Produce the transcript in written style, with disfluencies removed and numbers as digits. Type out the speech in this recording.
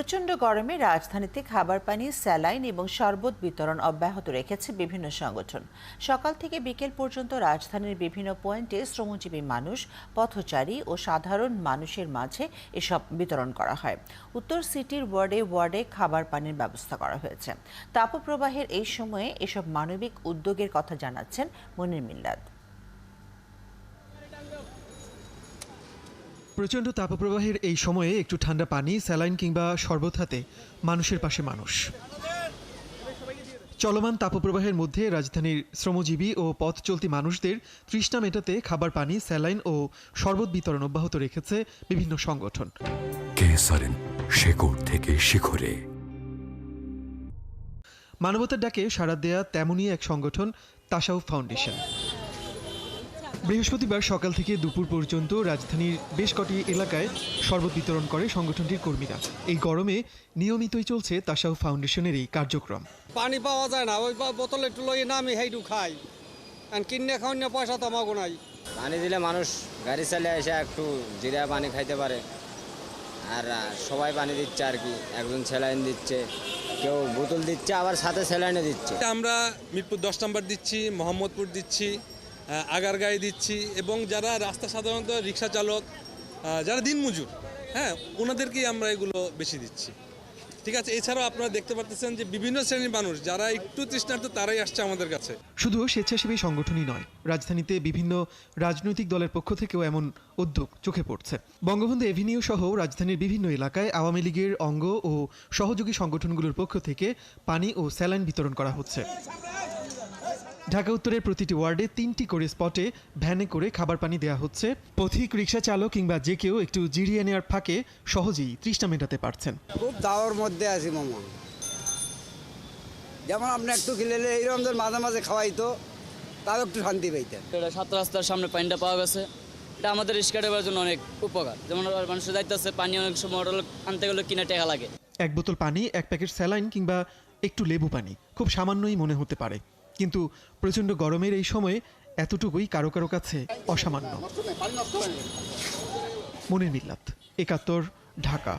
প্রচণ্ড গরমে রাজধানীতে খাবার পানি, স্যালাইন এবং শরবত বিতরণ অব্যাহত রেখেছে বিভিন্ন সংগঠন। সকাল থেকে বিকেল পর্যন্ত রাজধানীর বিভিন্ন পয়েন্টে শ্রমজীবী মানুষ, পথচারী ও সাধারণ মানুষের মাঝে এসব বিতরণ করা হয়। উত্তর সিটির ওয়ার্ডে ওয়ার্ডে খাবার পানির ব্যবস্থা করা হয়েছে। তাপপ্রবাহের এই সময়ে এসব মানবিক উদ্যোগের কথা জানাচ্ছেন মনির মিল্লাত। প্রচণ্ড তাপপ্রবাহের এই সময়ে একটু ঠান্ডা পানি, স্যালাইন কিংবা শরবত হাতে মানুষের পাশে মানুষ। চলমান তাপপ্রবাহের মধ্যে রাজধানীর শ্রমজীবী ও পথ চলতি মানুষদের তৃষ্ণা মেটাতে খাবার পানি, স্যালাইন ও শরবত বিতরণ অব্যাহত রেখেছে বিভিন্ন সংগঠন। শেকড় থেকে শিখরে মানবতার ডাকে সাড়া দেয়া তেমনই এক সংগঠন তাসাউফ ফাউন্ডেশন। বৃহস্পতিবার সকাল থেকে দুপুর পর্যন্ত রাজধানীর বেশ কটি এলাকায় শরবত বিতরণ করে সংগঠনটির কর্মীরা। এই গরমে নিয়মিতই চলছে তাসাউফ ফাউন্ডেশনের এই কার্যক্রম। পানি পাওয়া যায় না, ওই বোতল একটু লই না, আমি হেইটু খাই, কিনে খাওয়ার না পয়সা তো আমাকে নাই। পানি দিলে মানুষ গাড়ি চালিয়ে এসে একটু জিরা পানি খাইতে পারে। আর সবাই পানি দিচ্ছে আর কি, একজন স্যালাইন দিচ্ছে, কেউ বোতল দিচ্ছে, আবার সাথে স্যালাইনও দিচ্ছে। আমরা মিরপুর 10 নম্বর দিচ্ছি, মোহাম্মদপুর দিচ্ছি, আগারগাঁয়ে দিচ্ছি, এবং যারা রাস্তা সাধারণত রিক্সা চালক, যারা দিনমজুর, ওনাদেরকেই আমরা এগুলো বেশি দিচ্ছি। ঠিক আছে, এছাড়াও আপনারা দেখতে পাচ্ছেন যে বিভিন্ন শ্রেণীর মানুষ যারা একটু তৃষ্ণার্ত তারাই আসছে আমাদের কাছে। শুধু স্বেচ্ছাসেবী সংগঠনই নয়, রাজধানীতে বিভিন্ন রাজনৈতিক দলের পক্ষ থেকেও এমন উদ্যোগ চোখে পড়ছে। বঙ্গবন্ধু এভিনিউ সহ রাজধানীর বিভিন্ন এলাকায় আওয়ামী লীগের অঙ্গ ও সহযোগী সংগঠনগুলোর পক্ষ থেকে পানি ও স্যালাইন বিতরণ করা হচ্ছে। ঢাকা উত্তরের প্রতিটি ওয়ার্ডে 3টি করে স্পটে ভ্যানে করে খাবার পানি দেওয়া হচ্ছে। পথিক, রিক্সা চালক কিংবা যে কেউ একটু জিরিয়ে নেওয়ার ফাঁকে সহজেই তৃষ্ণা মেটাতে পারছেন। খুব দাওয়ার মধ্যে আছি মামা, যেমন আপনি একটু খেলে এইরকম মাঝে মাঝে খাওয়াইতো, তাও একটু শান্তি পাইতেন। এটা 7 রাস্তার সামনে পানিটা পাওয়া গেছে, এটা আমাদের রিক্সা ড্রাইভারের জন্য অনেক উপকার। যেমন মানুষের দায়িত্ব আছে, পানি অনেক সময় আনতে গেলে কিনা টাকা লাগে। এক বোতল পানি, এক প্যাকেট স্যালাইন কিংবা একটু লেবু পানি খুব সামান্যই মনে হতে পারে, কিন্তু প্রচণ্ড গরমের এই সময়ে এতটুকুই কারো কারো কাছে অসামান্য। মনির মিল্লাত, 71, ঢাকা।